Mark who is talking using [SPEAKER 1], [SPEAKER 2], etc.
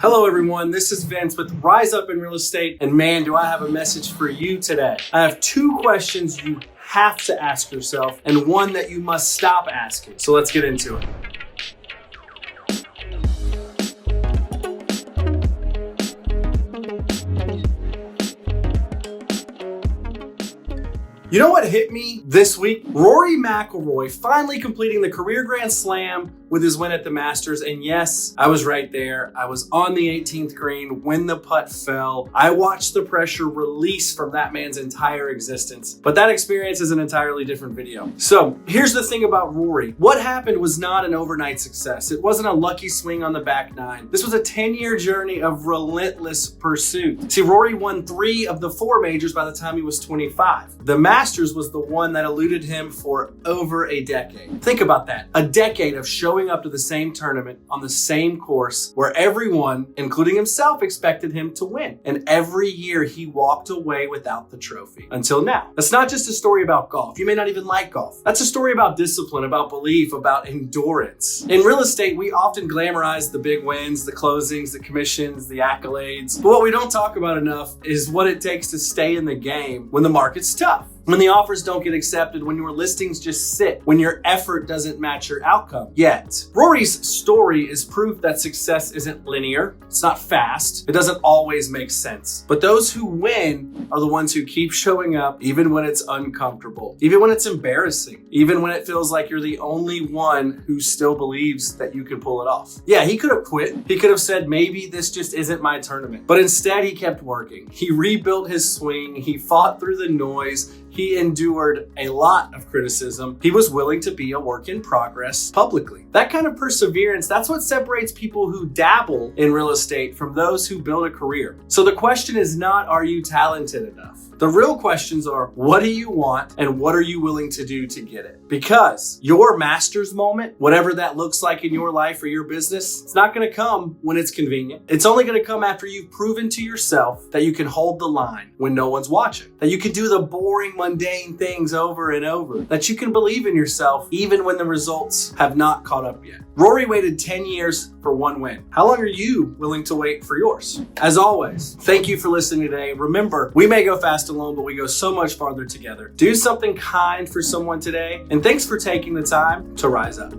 [SPEAKER 1] Hello everyone, this is Vince with Rise Up in Real Estate, and man, do I have a message for you today. I have two questions you have to ask yourself and one that you must stop asking. So let's get into it. You know what hit me this week? Rory McIlroy finally completing the career Grand Slam with his win at the Masters. And yes, I was right there. I was on the 18th green when the putt fell. I watched the pressure release from that man's entire existence. But that experience is an entirely different video. So here's the thing about Rory. What happened was not an overnight success. It wasn't a lucky swing on the back nine. This was a 10-year journey of relentless pursuit. See, Rory won 3 of the 4 majors by the time he was 25. The Masters was the one that eluded him for over a decade. Think about that. A decade of showing up to the same tournament on the same course where everyone, including himself, expected him to win. And every year he walked away without the trophy. Until now. That's not just a story about golf. You may not even like golf. That's a story about discipline, about belief, about endurance. In real estate, we often glamorize the big wins, the closings, the commissions, the accolades. But what we don't talk about enough is what it takes to stay in the game when the market's tough. When the offers don't get accepted, when your listings just sit, when your effort doesn't match your outcome yet. Rory's story is proof that success isn't linear, it's not fast, it doesn't always make sense. But those who win are the ones who keep showing up even when it's uncomfortable, even when it's embarrassing, even when it feels like you're the only one who still believes that you can pull it off. Yeah, he could have quit. He could have said, maybe this just isn't my tournament. But instead, he kept working. He rebuilt his swing, he fought through the noise, he endured a lot of criticism. He was willing to be a work in progress publicly. That kind of perseverance, that's what separates people who dabble in real estate from those who build a career. So the question is not, are you talented enough? The real questions are, what do you want and what are you willing to do to get it? Because your master's moment, whatever that looks like in your life or your business, it's not going to come when it's convenient. It's only going to come after you've proven to yourself that you can hold the line when no one's watching, that you can do the boring, mundane things over and over, that you can believe in yourself even when the results have not caught up yet. Rory waited 10 years for one win. How long are you willing to wait for yours? As always, thank you for listening today. Remember, we may go fast alone, but we go so much farther together. Do something kind for someone today, and thanks for taking the time to rise up.